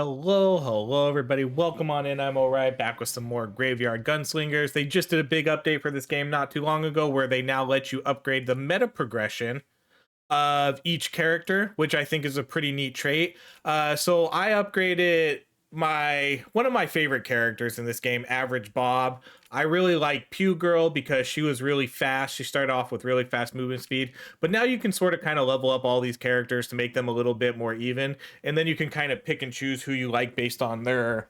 Hello, everybody. Welcome on in. I'm alright. Back with some more Graveyard Gunslingers. They just did a big update for this game not too long ago where they now let you upgrade the meta progression of each character, which I think is a pretty neat trait. So I upgraded one of my favorite characters in this game, Average Bob. I really like Pew Girl because she was really fast. She started off with really fast movement speed, but now you can sort of kind of level up all these characters to make them a little bit more even, and then you can kind of pick and choose who you like based on their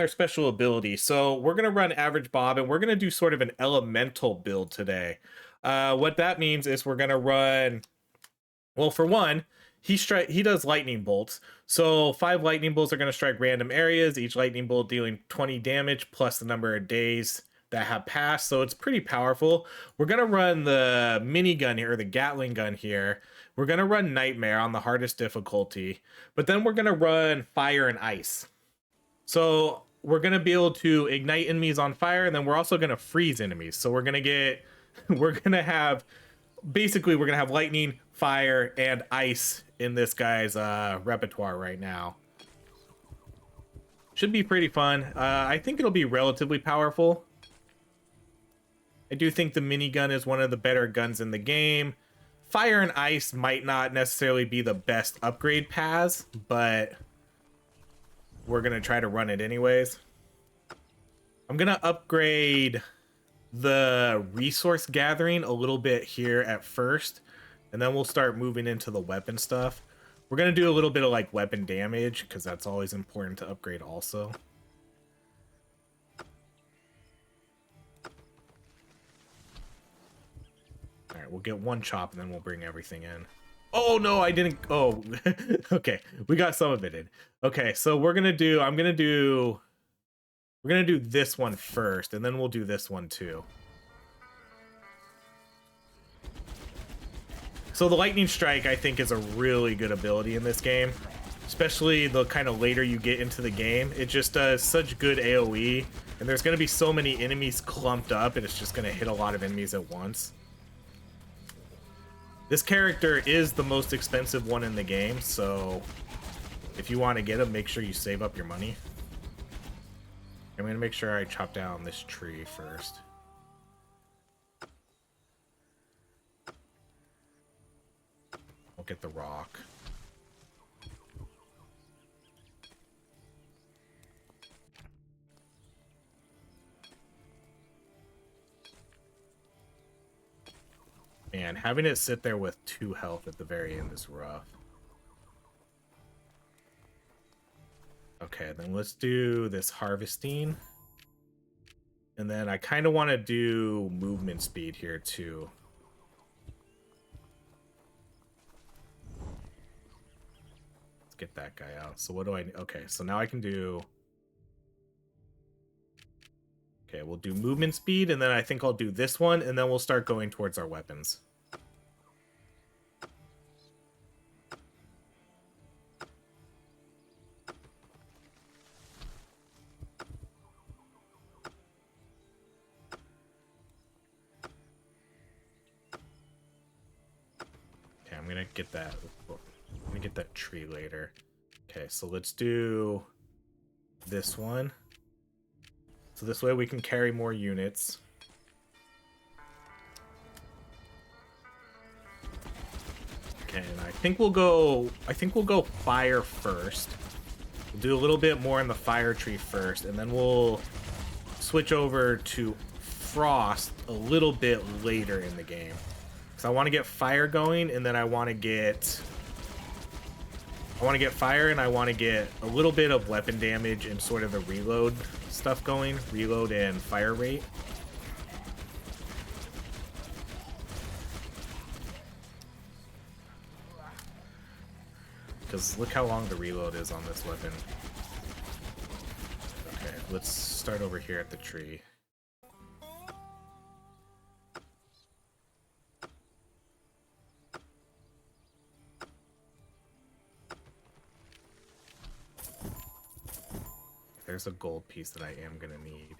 special ability. So we're gonna run Average Bob, and we're gonna do sort of an elemental build today. What that means is we're gonna run, well, for one, he does lightning bolts. So 5 lightning bolts are going to strike random areas, each lightning bolt dealing 20 damage plus the number of days that have passed. So it's pretty powerful. We're going to run the minigun here, or the Gatling gun here. We're going to run Nightmare on the hardest difficulty, but then we're going to run Fire and Ice. So we're going to be able to ignite enemies on fire, and then we're also going to freeze enemies. So we're going to have basically, we're gonna have lightning, fire, and ice in this guy's repertoire right now. Should be pretty fun. I think it'll be relatively powerful. I do think the minigun is one of the better guns in the game. Fire and ice might not necessarily be the best upgrade paths, but we're gonna try to run it anyways. I'm gonna upgrade the resource gathering a little bit here at first, and then we'll start moving into the weapon stuff. We're gonna do a little bit of like weapon damage because that's always important to upgrade also. All right, we'll get one chop and then we'll bring everything in. Oh no, I didn't. Oh, okay, we got some of it in. Okay, so we're gonna do this one first, and then we'll do this one too. So the Lightning Strike, I think, is a really good ability in this game, especially the kind of later you get into the game. It just does such good AoE, and there's going to be so many enemies clumped up, and it's just going to hit a lot of enemies at once. This character is the most expensive one in the game, so if you want to get him, make sure you save up your money. I'm going to make sure I chop down this tree first. I'll get the rock. Man, having it sit there with 2 health at the very end is rough. Okay, then let's do this harvesting. And then I kind of want to do movement speed here too. Let's get that guy out. So what do I... Okay, so now I can do... Okay, we'll do movement speed, and then I think I'll do this one, and then we'll start going towards our weapons. Okay, I'm gonna get that. I'm gonna get that tree later. Okay, so let's do this one. So this way we can carry more units. Okay, and I think we'll go fire first. We'll do a little bit more in the fire tree first, and then we'll switch over to frost a little bit later in the game. Because I want to get fire going, and then I want to get fire, and I want to get a little bit of weapon damage and sort of the reload stuff going. Reload and fire rate. Because look how long the reload is on this weapon. Okay, let's start over here at the tree. There's a gold piece that I am gonna need.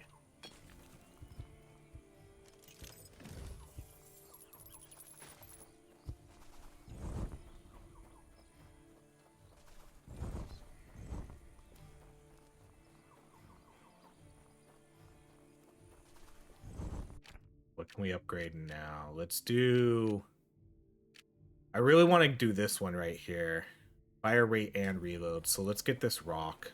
can we upgrade now? Let's do... I really want to do this one right here. Fire rate and reload. So let's get this rock.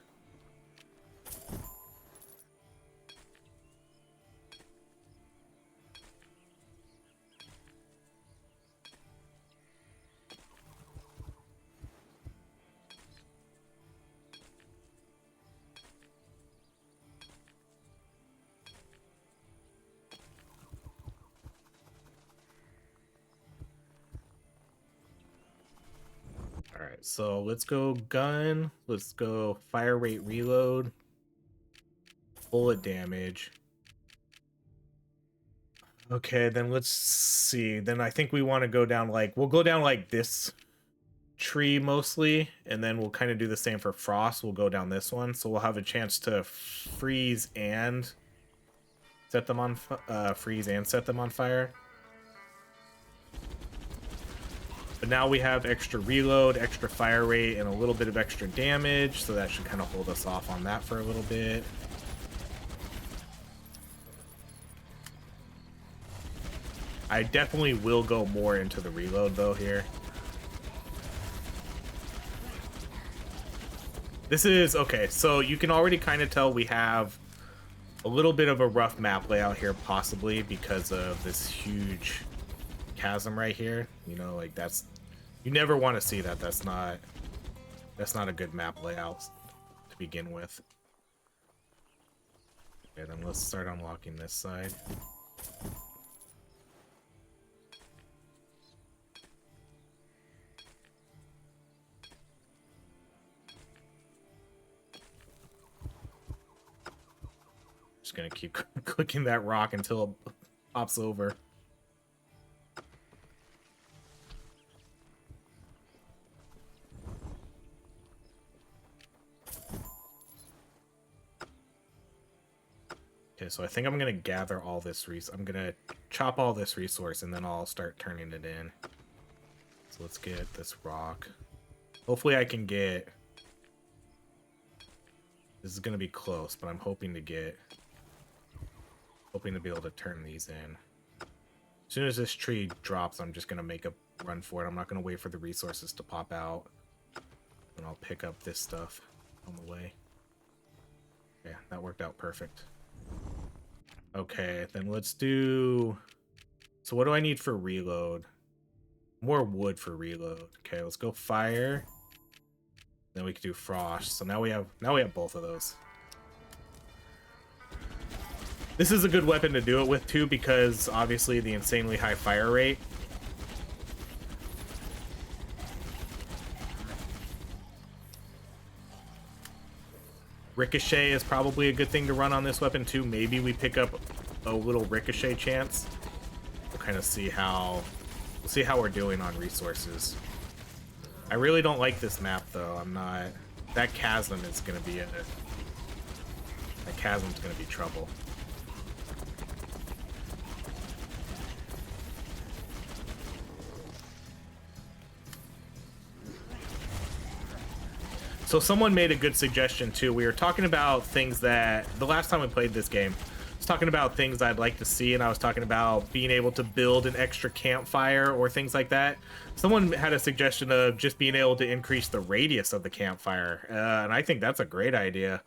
Alright, so let's go gun. Let's go fire rate reload. Bullet damage. Okay, then let's see. Then I think we want to go down like... We'll go down like this tree mostly, and then we'll kind of do the same for frost. We'll go down this one, so we'll have a chance to freeze and set them on... freeze and set them on fire. But now we have extra reload, extra fire rate, and a little bit of extra damage, so that should kind of hold us off on that for a little bit. I definitely will go more into the reload, though, here. This is... Okay, so you can already kind of tell we have a little bit of a rough map layout here, possibly, because of this huge chasm right here. You know, like, that's... You never want to see that. That's not a good map layout to begin with. Okay, then let's start unlocking this side. Just gonna keep clicking that rock until it pops over. Okay, so I think I'm gonna gather all this I'm gonna chop all this resource and then I'll start turning it in. So let's get this rock. Hopefully I can get... This is gonna be close, but I'm hoping to be able to turn these in. As soon as this tree drops, I'm just gonna make a run for it. I'm not gonna wait for the resources to pop out. And I'll pick up this stuff on the way. Yeah, that worked out perfect. Okay, then let's do... So what do I need for reload? More wood for reload. Okay, let's go fire. Then we can do frost. So now we have both of those. This is a good weapon to do it with too, because obviously the insanely high fire rate. Ricochet is probably a good thing to run on this weapon too. Maybe we pick up a little ricochet chance. We'll kind of see how we're doing on resources. I really don't like this map though. I'm not... That chasm is gonna be that chasm's gonna be trouble. So someone made a good suggestion too. We were talking about things that the last time we played this game, I was talking about things I'd like to see, and I was talking about being able to build an extra campfire or things like that. Someone had a suggestion of just being able to increase the radius of the campfire, and I think that's a great idea.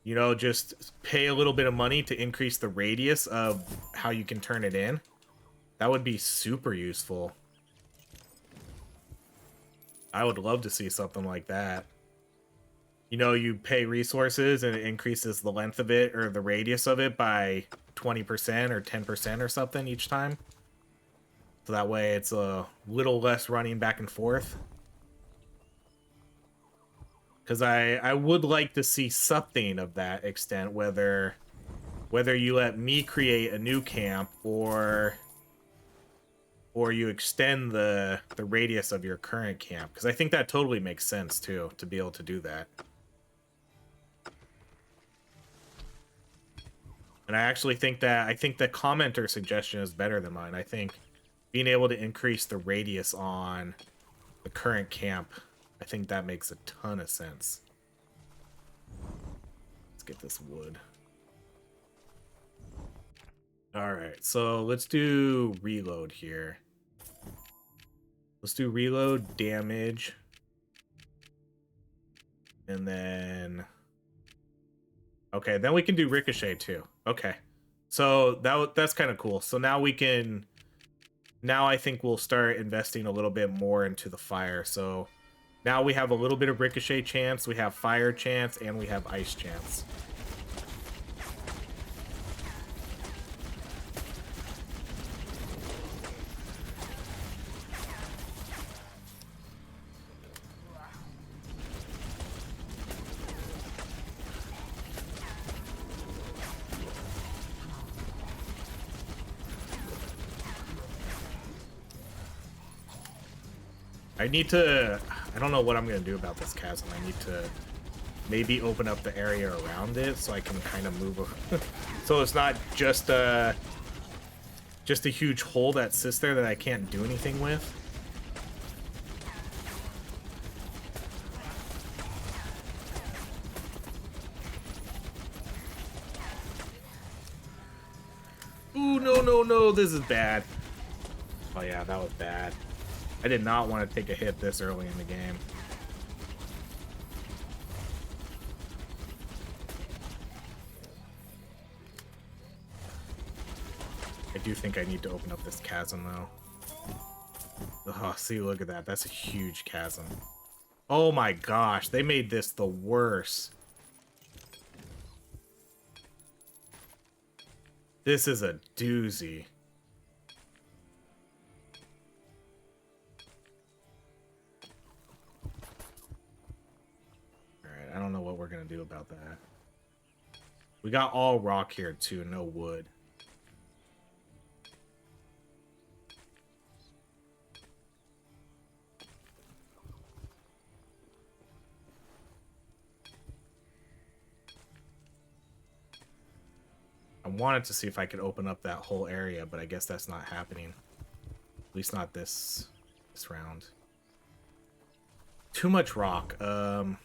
You know, just pay a little bit of money to increase the radius of how you can turn it in. That would be super useful. I would love to see something like that. You know, you pay resources and it increases the length of it or the radius of it by 20% or 10% or something each time. So that way it's a little less running back and forth. Because I would like to see something of that extent, whether you let me create a new camp or you extend the radius of your current camp, because I think that totally makes sense too, to be able to do that. And I actually think the commenter suggestion is better than mine. I think being able to increase the radius on the current camp, I think that makes a ton of sense. Let's get this wood. All right, so let's do reload here. Let's do reload, damage, and then okay, then we can do ricochet too. Okay, so that's kind of cool. So now we can. Now I think we'll start investing a little bit more into the fire. So now we have a little bit of ricochet chance, we have fire chance, and we have ice chance. I don't know what I'm going to do about this chasm. I need to maybe open up the area around it so I can kind of move so it's not just a huge hole that sits there that I can't do anything with. Ooh, no, this is bad. Oh yeah, that was bad. I did not want to take a hit this early in the game. I do think I need to open up this chasm, though. Oh, see, look at that. That's a huge chasm. Oh my gosh, they made this the worst. This is a doozy. Alright, I don't know what we're gonna do about that. We got all rock here, too, no wood. I wanted to see if I could open up that whole area, but I guess that's not happening. At least not this round. Too much rock. Man.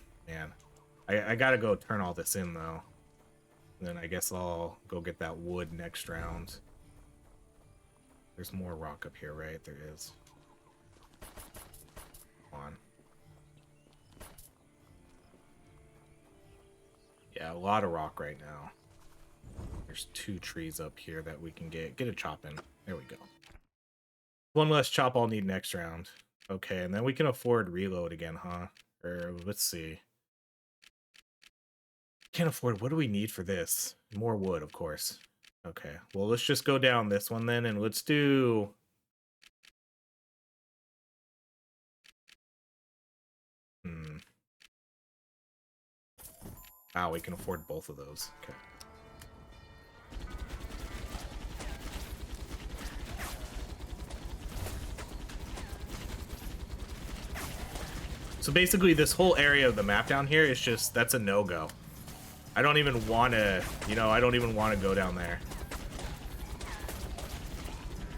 I gotta go turn all this in, though. And then I guess I'll go get that wood next round. There's more rock up here, right? There is. Come on. Yeah, a lot of rock right now. There's 2 trees up here that we can get a chop in. There we go. One less chop I'll need next round. Okay, and then we can afford reload again, huh? Or let's see. Can't afford. What do we need for this? More wood, of course. Okay, well, let's just go down this one then, and let's do... Wow, we can afford both of those. Okay. So basically, this whole area of the map down here is just, that's a no-go. I don't even want to, I don't even want to go down there.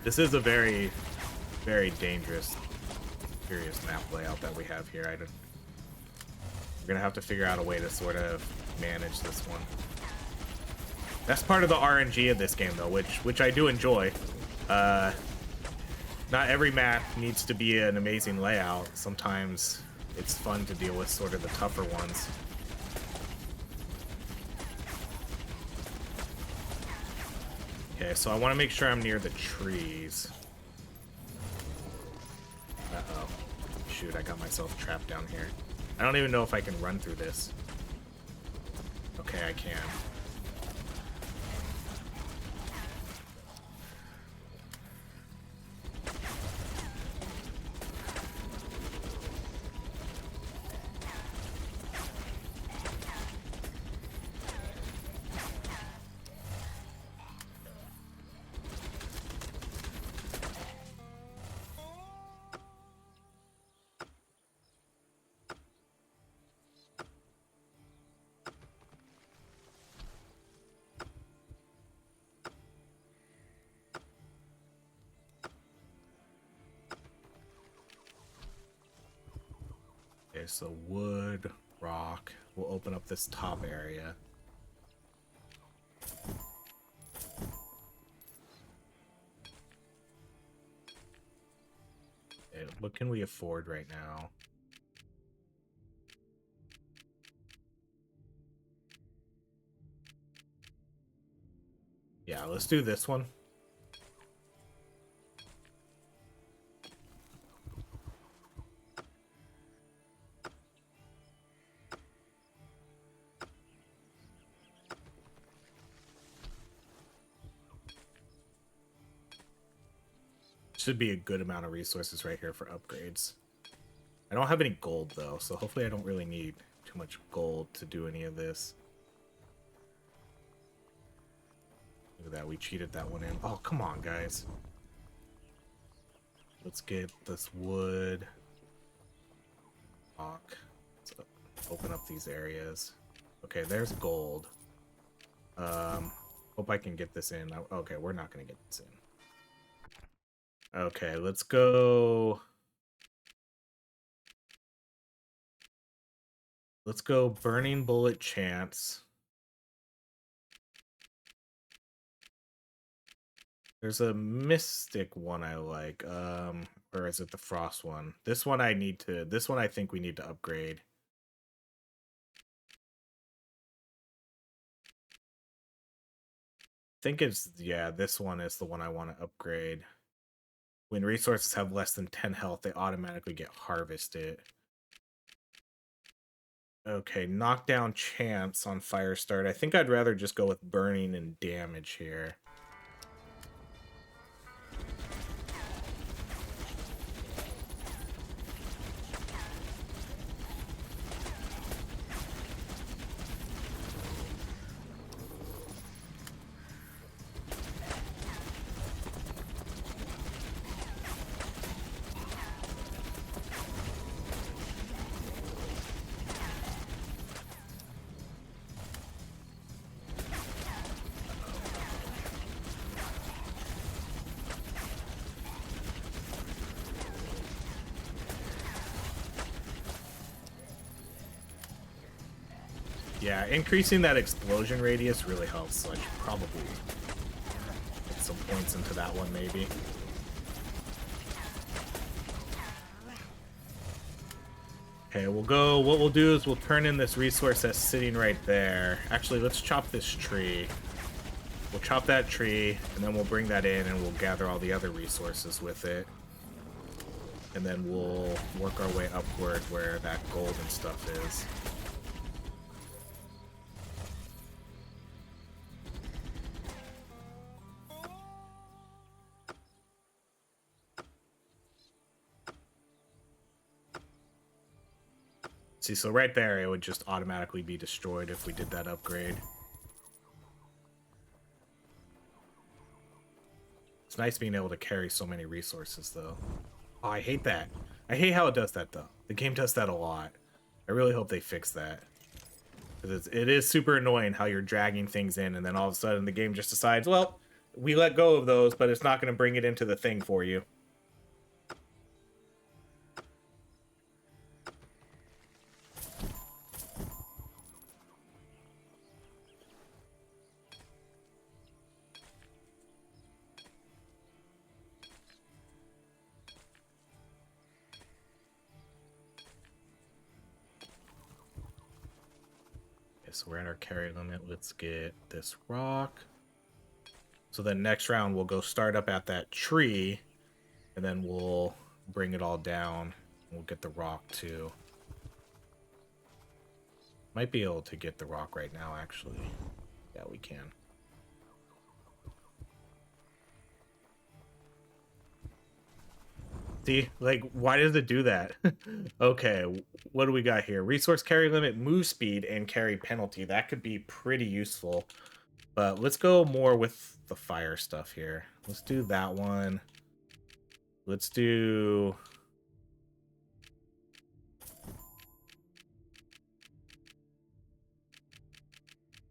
This is a very, very dangerous, serious map layout that we have here. We're going to have to figure out a way to sort of manage this one. That's part of the RNG of this game, though, which I do enjoy. Not every map needs to be an amazing layout. Sometimes it's fun to deal with sort of the tougher ones. Okay, so I want to make sure I'm near the trees. Uh-oh. Shoot, I got myself trapped down here. I don't even know if I can run through this. Okay, I can. Okay, so wood, rock. We'll open up this top area. What can we afford right now? Yeah, let's do this one. Should be a good amount of resources right here for upgrades. I don't have any gold though, so hopefully I don't really need too much gold to do any of this. Look at that, we cheated that one in. Oh, come on, guys. Let's get this wood. Let's open up these areas. Okay, there's gold. Hope I can get this in. Okay, we're not gonna get this in. Okay, let's go. Let's go burning bullet chance. There's a mystic one I like. Or is it the frost one? This one I think we need to upgrade. I think it's, yeah, this one is the one I want to upgrade. When resources have less than 10 health, they automatically get harvested. Okay, knockdown chance on fire start. I think I'd rather just go with burning and damage here. Yeah, increasing that explosion radius really helps, so I should probably get some points into that one, maybe. Okay, we'll go, what we'll do is we'll turn in this resource that's sitting right there. Actually, let's chop this tree. We'll chop that tree, and then we'll bring that in, and we'll gather all the other resources with it. And then we'll work our way upward where that gold and stuff is. See, so right there, it would just automatically be destroyed if we did that upgrade. It's nice being able to carry so many resources, though. Oh, I hate that. I hate how it does that, though. The game does that a lot. I really hope they fix that. Because it is super annoying how you're dragging things in, and then all of a sudden the game just decides, well, we let go of those, but it's not going to bring it into the thing for you. So we're at our carry limit. Let's get this rock. So then next round we'll go start up at that tree, and then we'll bring it all down. We'll get the rock too. Might be able to get the rock right now, actually. Yeah, we can. See, like, why does it do that? Okay, what do we got here? Resource carry limit, move speed, and carry penalty. That could be pretty useful. But let's go more with the fire stuff here. Let's do that one. Let's do...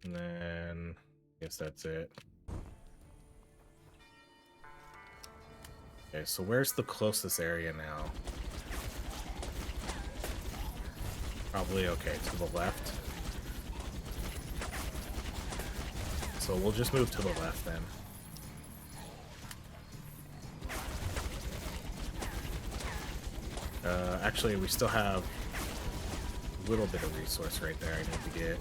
And then... I guess that's it. Okay, so where's the closest area now? Probably, okay, to the left. So we'll just move to the left then. Actually, we still have a little bit of resource right there I need to get.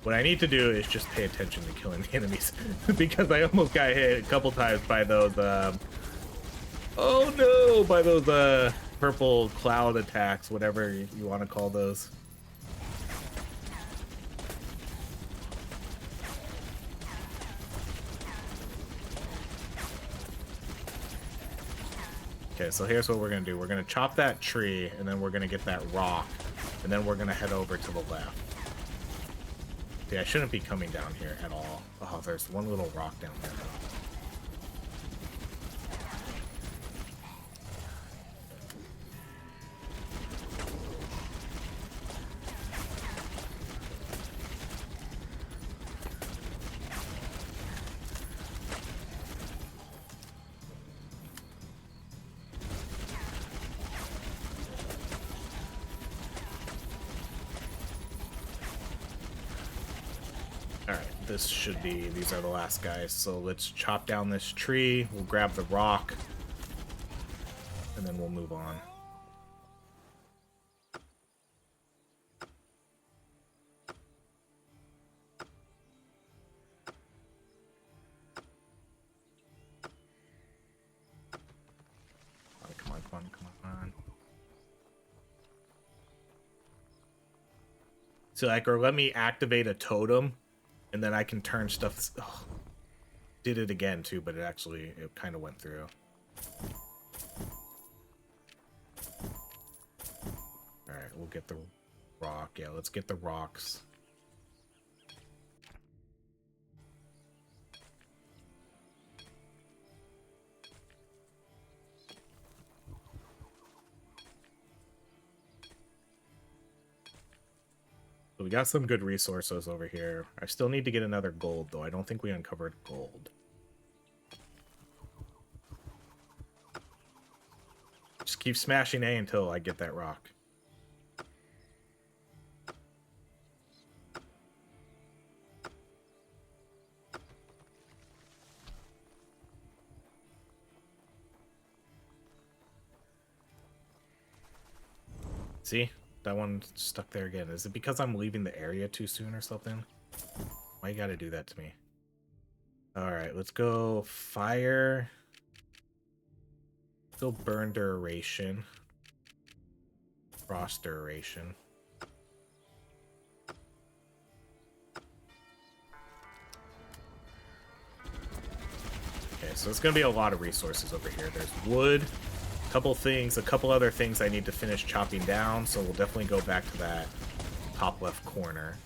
What I need to do is just pay attention to killing the enemies because I almost got hit a couple times by those, oh no, by those, purple cloud attacks, whatever you want to call those. Okay, so here's what we're gonna do. We're gonna chop that tree, and then we're gonna get that rock, and then we're gonna head over to the left. See, I shouldn't be coming down here at all. Oh, there's one little rock down there. This should be, these are the last guys, so let's chop down this tree, we'll grab the rock, and then we'll move on. Oh, come on, come on, come on. So, like, or let me activate a totem, and then I can turn stuff. Oh, did it again too, but it kind of went through. All right, we'll get the rock. Yeah, let's get the rocks. So we got some good resources over here. I still need to get another gold, though. I don't think we uncovered gold. Just keep smashing A until I get that rock. See? That one stuck there again. Is it because I'm leaving the area too soon or something? Why you gotta do that to me? Alright, let's go fire. Let's go burn duration. Frost duration. Okay, so it's gonna be a lot of resources over here. There's wood. A couple other things I need to finish chopping down, so we'll definitely go back to that top left corner.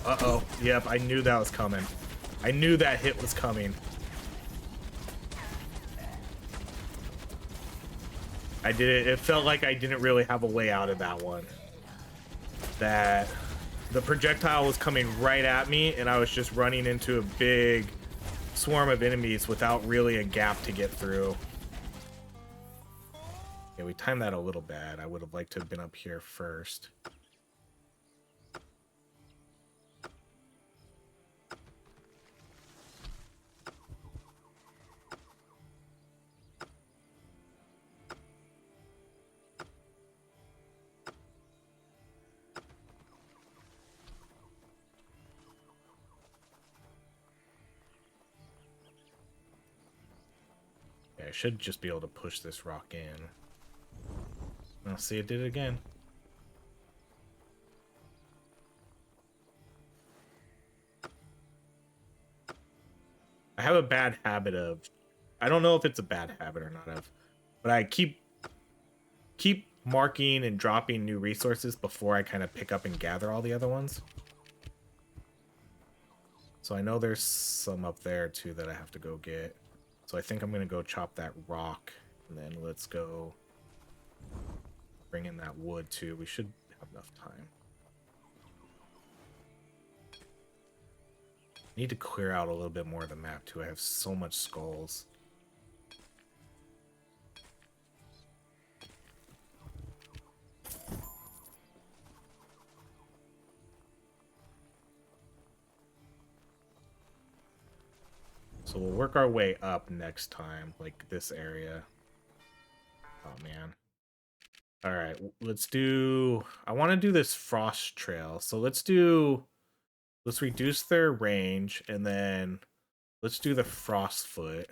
Uh-oh. Yep, I knew that was coming. I knew that hit was coming. I did it. It felt like I didn't really have a way out of that one. That the projectile was coming right at me, and I was just running into a big swarm of enemies without really a gap to get through. Yeah, we timed that a little bad. I would have liked to have been up here first. I should just be able to push this rock in. I'll see, it did it again. I have a bad habit of, I don't know if it's a bad habit or not of, but I keep marking and dropping new resources before I kind of pick up and gather all the other ones. So I know there's some up there too that I have to go get. So I think I'm going to go chop that rock, and then let's go bring in that wood too. We should have enough time. Need to clear out a little bit more of the map too. I have so much skulls. So we'll work our way up next time, like this area. Oh man. All right, let's do... I want to do this frost trail. So let's reduce their range, and then let's do the frost foot.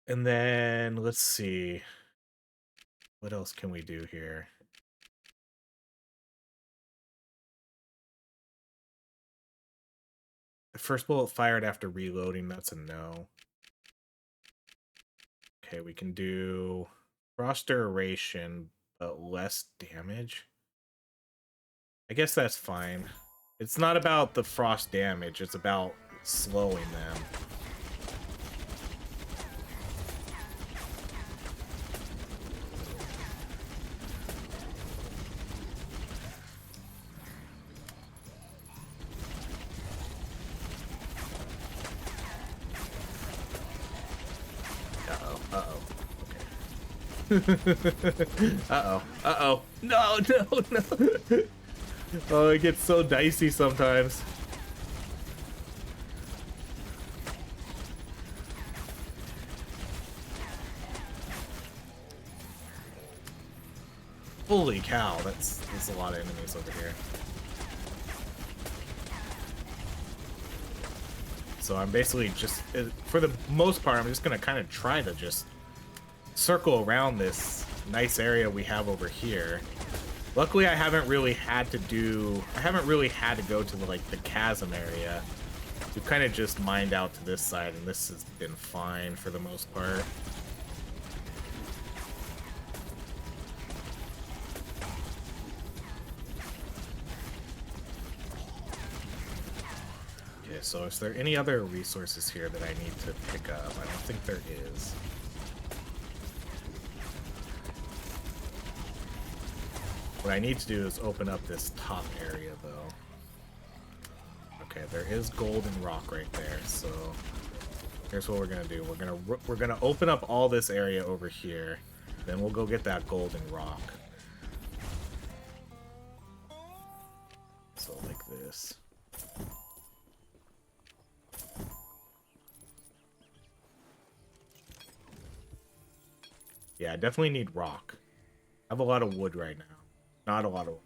And then let's see. What else can we do here? The first bullet fired after reloading, that's a no. Okay, we can do frost duration, but less damage. I guess that's fine. It's not about the frost damage, it's about slowing them. Uh-oh. Uh-oh. No, no, no. Oh, it gets so dicey sometimes. Holy cow, that's a lot of enemies over here. So I'm basically just, for the most part, I'm just gonna kind of try to just circle around this nice area we have over here. Luckily, I haven't really had to go to the Chasm area. We've kind of just mined out to this side, and this has been fine for the most part. Okay, so is there any other resources here that I need to pick up? I don't think there is. What I need to do is open up this top area, though. Okay, there is golden rock right there, so here's what we're gonna do. We're gonna open up all this area over here, then we'll go get that golden rock. So like this. Yeah, I definitely need rock. I have a lot of wood right now. Not a lot of rock.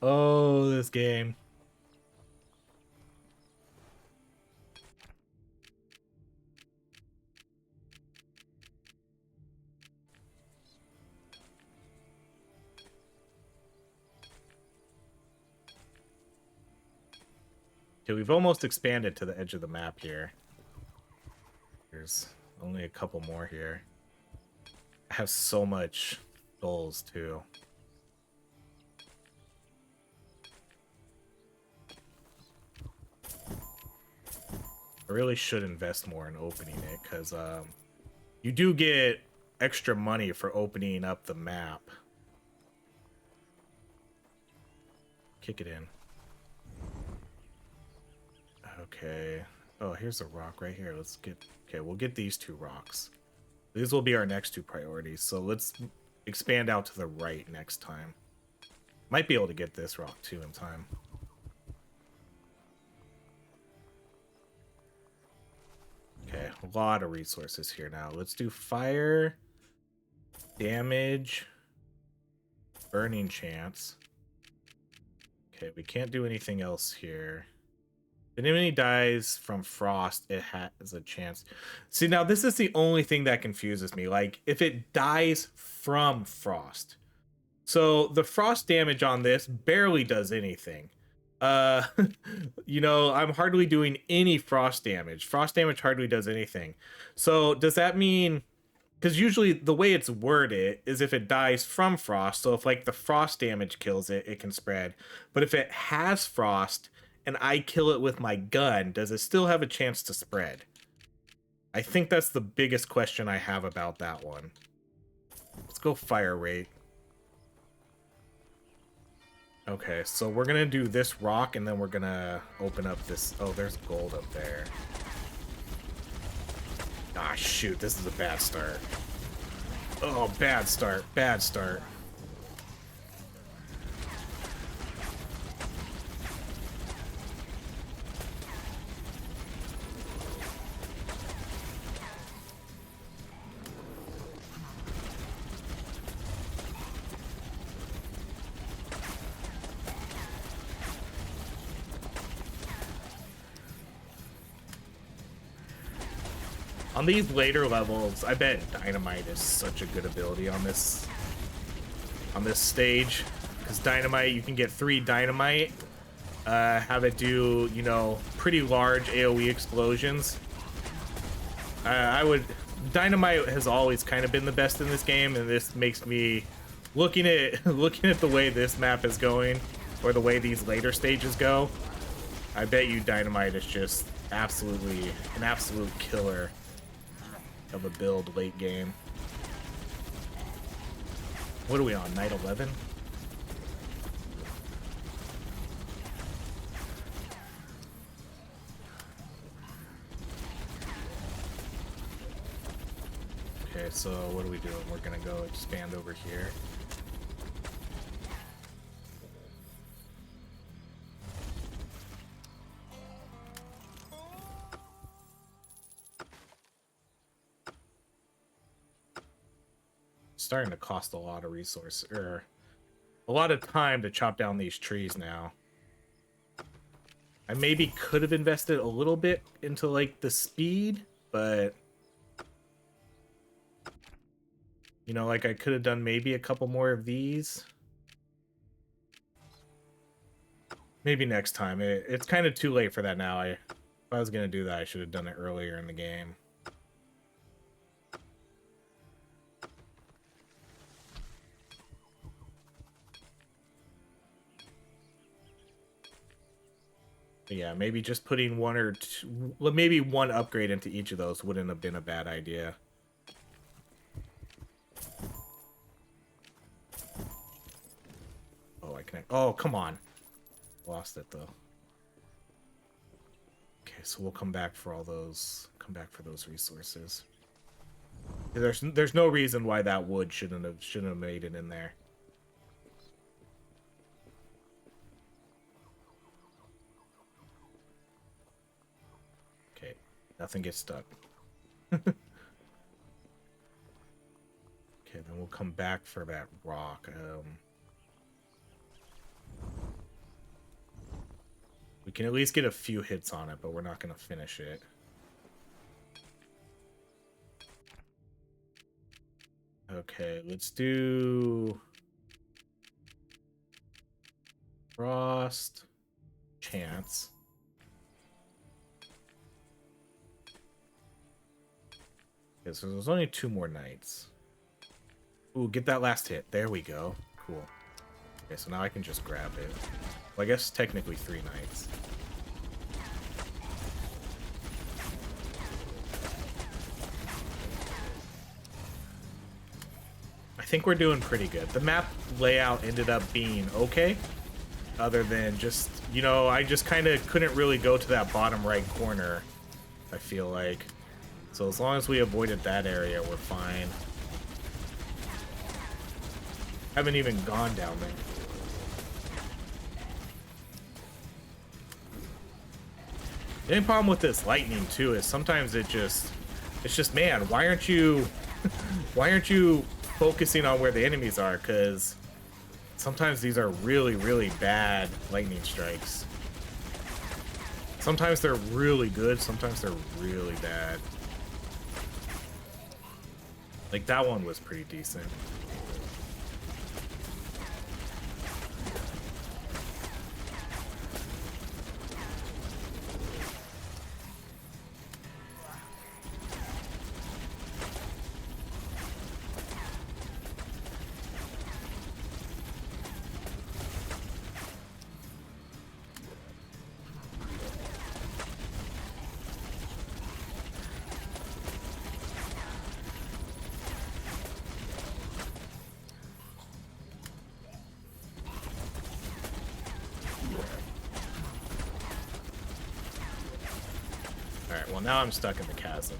Oh, this game. Okay, we've almost expanded to the edge of the map here. There's only a couple more here. I have so much goals too. I really should invest more in opening it, because you do get extra money for opening up the map. Kick it in. Okay. Oh, here's a rock right here. Let's get... Okay, we'll get these two rocks. These will be our next two priorities. So let's expand out to the right next time. Might be able to get this rock too in time. Okay, a lot of resources here now. Let's do fire, damage, burning chance. Okay, we can't do anything else here. If an enemy dies from frost, it has a chance. See, now this is the only thing that confuses me. Like, if it dies from frost, So the frost damage on this barely does anything. Uh, you know, I'm hardly doing any frost damage. Frost damage hardly does anything. So does that mean, because usually the way it's worded is if it dies from frost, so if like the frost damage kills it, it can spread. But if it has frost and I kill it with my gun, does it still have a chance to spread? I think that's the biggest question I have about that one. Let's go fire rate. Okay, so we're gonna do this rock and then we're gonna open up this. Oh, there's gold up there. Ah, shoot, this is a bad start. Oh, bad start, bad start. On these later levels, I bet Dynamite is such a good ability on this stage. Because Dynamite, you can get 3 Dynamite, have it do, you know, pretty large AoE explosions. Dynamite has always kind of been the best in this game, and this makes me, looking at the way this map is going, or the way these later stages go, I bet you Dynamite is just absolutely an absolute killer of a build late game. What are we on, night 11? Okay, so what are we doing? We're gonna go expand over here. Starting to cost a lot of resource, or a lot of time to chop down these trees now. I maybe could have invested a little bit into like the speed, but you know, like I could have done maybe a couple more of these. Maybe next time. It's kind of too late for that now. If I was gonna do that, I should have done it earlier in the game. But yeah, maybe just putting one or two, maybe one upgrade into each of those wouldn't have been a bad idea. Oh, I can. Oh, come on. Lost it though. Okay, so we'll come back for all those. Come back for those resources. There's no reason why that wood shouldn't have made it in there. Okay, nothing gets stuck. Okay, then we'll come back for that rock. We can at least get a few hits on it, but we're not going to finish it. Okay, let's do Frost Chance. Okay, so there's only 2 more nights. Ooh, get that last hit. There we go. Cool. Okay, so now I can just grab it. Well, I guess technically 3 nights. I think we're doing pretty good. The map layout ended up being okay. Other than just, you know, I just kind of couldn't really go to that bottom right corner, I feel like. So as long as we avoided that area, we're fine. Haven't even gone down there. The only problem with this lightning too is sometimes it's just, man, why aren't you focusing on where the enemies are? Because sometimes these are really, really bad lightning strikes. Sometimes they're really good, sometimes they're really bad. Like that one was pretty decent. Alright, well now I'm stuck in the chasm.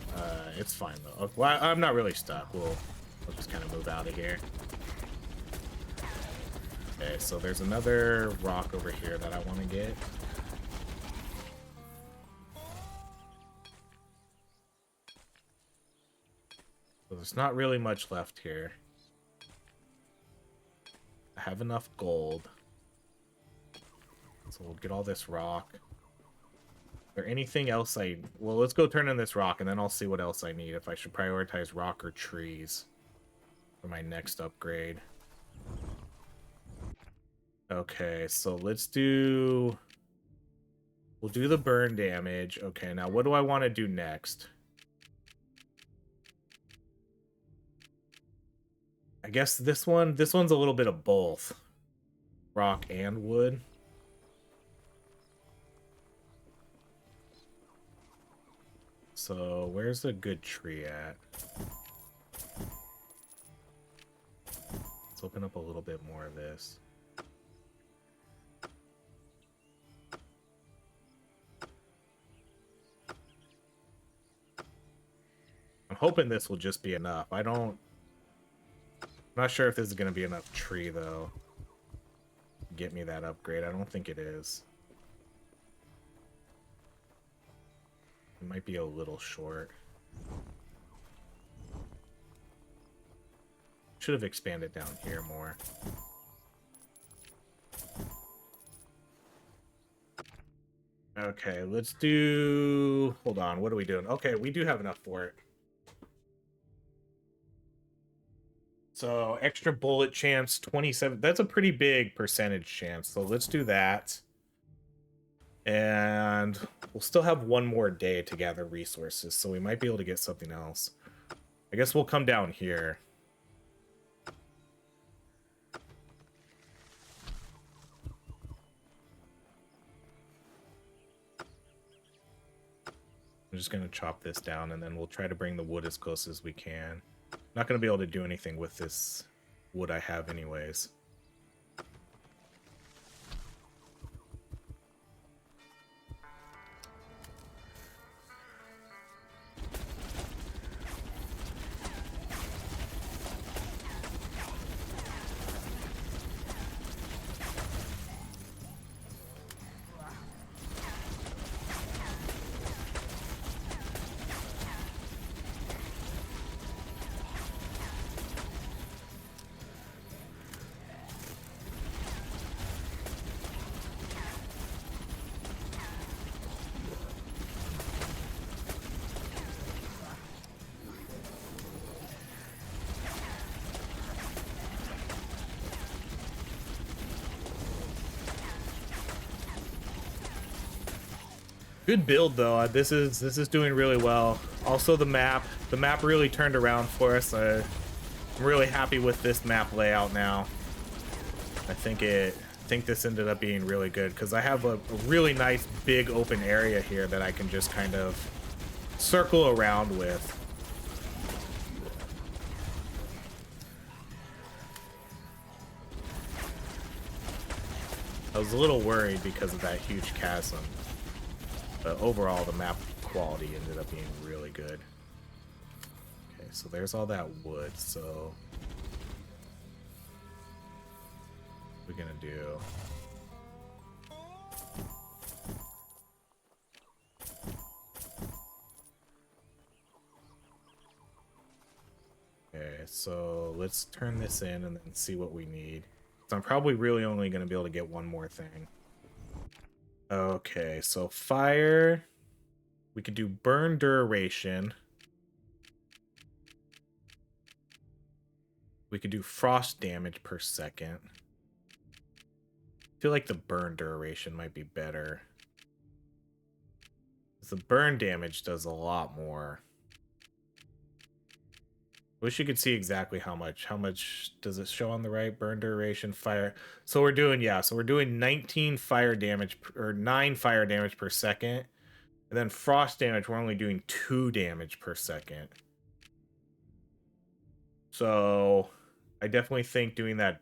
It's fine though. Well, I'm not really stuck. We'll just kind of move out of here. Okay, so there's another rock over here that I want to get. So there's not really much left here. I have enough gold. So we'll get all this rock. Is there anything else well, let's go turn in this rock, and then I'll see what else I need, if I should prioritize rock or trees for my next upgrade. Okay, so let's do... We'll do the burn damage. Okay, now what do I want to do next? I guess this one's a little bit of both. Rock and wood. So, where's a good tree at? Let's open up a little bit more of this. I'm hoping this will just be enough. I'm not sure if this is going to be enough tree, though. Get me that upgrade. I don't think it is. It might be a little short. Should have expanded down here more. Okay, let's do... Hold on, what are we doing? Okay, we do have enough for it. So, extra bullet chance, 27. That's a pretty big percentage chance. So, let's do that. And we'll still have one more day to gather resources, so we might be able to get something else. I guess we'll come down here. I'm just going to chop this down, and then we'll try to bring the wood as close as we can. Not going to be able to do anything with this wood I have anyways. Good build though. This is doing really well. Also the map really turned around for us. I'm really happy with this map layout now. I think this ended up being really good because I have a really nice big open area here that I can just kind of circle around with. I was a little worried because of that huge chasm. But overall, the map quality ended up being really good. Okay, so there's all that wood, so... What are we gonna do? Okay, so let's turn this in and then see what we need. So I'm probably really only gonna be able to get one more thing. Okay, so fire. We could do burn duration. We could do frost damage per second. I feel like the burn duration might be better. The burn damage does a lot more. Wish you could see exactly how much. How much does it show on the right? Burn duration, fire. So we're doing, yeah, so we're doing 19 fire damage, or 9 fire damage per second. And then frost damage, we're only doing 2 damage per second. So I definitely think doing that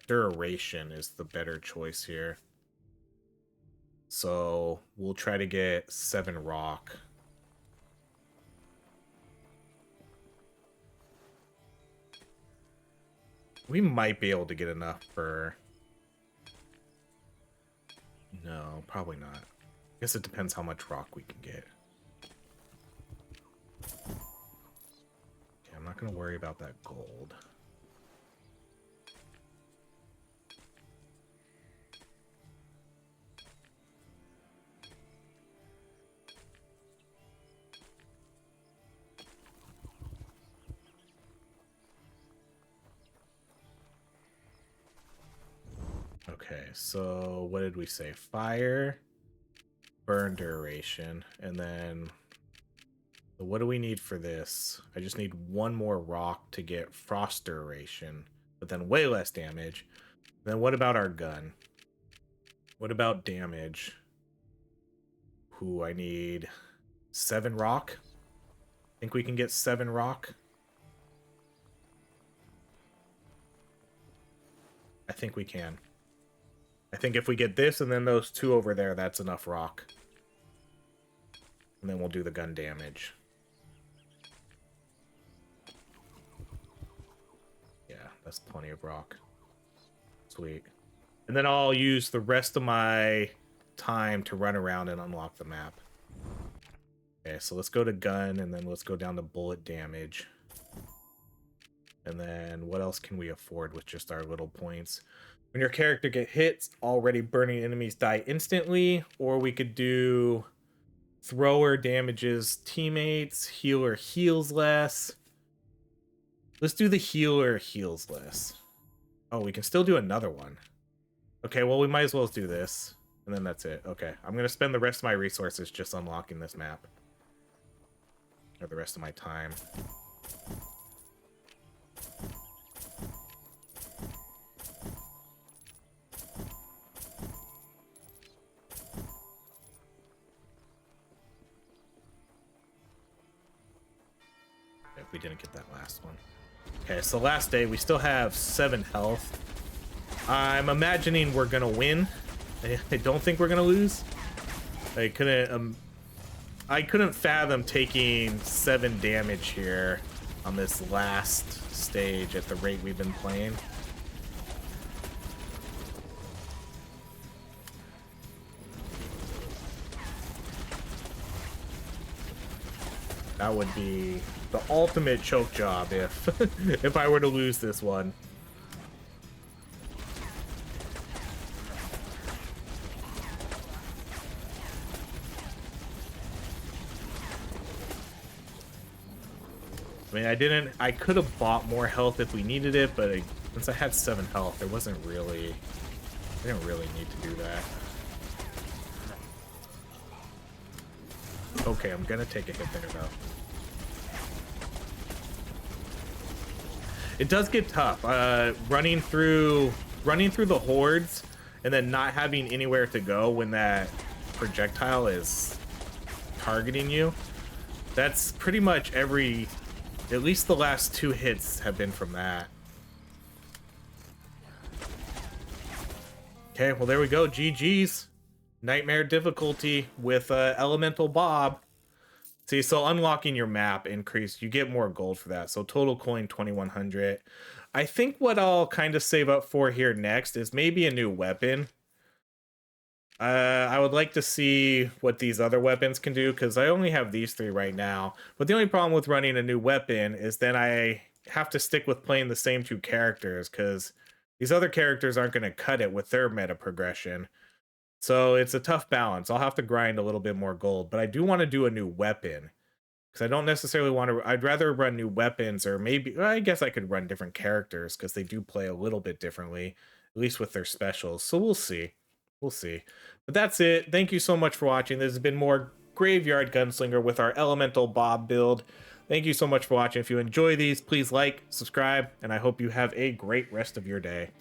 duration is the better choice here. So we'll try to get 7 rock. We might be able to get enough for... No, probably not. I guess it depends how much rock we can get. Okay, I'm not going to worry about that gold. Okay, so what did we say? Fire, burn duration, and then what do we need for this? I just need one more rock to get frost duration, but then way less damage. Then what about our gun? What about damage? Ooh, I need 7 rock. Think we can get 7 rock? I think we can. I think if we get this and then those 2 over there, that's enough rock. And then we'll do the gun damage. Yeah, that's plenty of rock. Sweet. And then I'll use the rest of my time to run around and unlock the map. Okay, so let's go to gun, and then let's go down to bullet damage. And then what else can we afford with just our little points? When your character gets hits, already burning enemies die instantly, or we could do thrower damages teammates, healer heals less. Let's do the healer heals less. Oh, we can still do another one. Okay, well, we might as well do this, and then that's it. Okay, I'm going to spend the rest of my resources just unlocking this map. Or the rest of my time. If we didn't get that last one. Okay, so last day, we still have 7 health. I'm imagining we're gonna win. I don't think we're gonna lose. I couldn't fathom taking 7 damage here on this last stage at the rate we've been playing. That would be the ultimate choke job if if I were to lose this one. I mean, I could have bought more health if we needed it, but since I had 7 health, I didn't really need to do that. Okay, I'm gonna take a hit there though. It does get tough, running through the hordes and then not having anywhere to go when that projectile is targeting you. That's pretty much at least the last 2 hits have been from that. Okay, well there we go, GG's. Nightmare difficulty with Elemental Bob. See, so unlocking your map increased, you get more gold for that. So total coin 2100. I think what I'll kind of save up for here next is maybe a new weapon. I would like to see what these other weapons can do, because I only have these 3 right now. But the only problem with running a new weapon is then I have to stick with playing the same 2 characters, because these other characters aren't going to cut it with their meta progression. So it's a tough balance. I'll have to grind a little bit more gold, but I do want to do a new weapon, because I don't necessarily want to... I'd rather run new weapons, or maybe... I guess I could run different characters, because they do play a little bit differently, at least with their specials. So we'll see. We'll see. But that's it. Thank you so much for watching. This has been more Graveyard Gunslinger with our Elemental Bob build. Thank you so much for watching. If you enjoy these, please like, subscribe, and I hope you have a great rest of your day.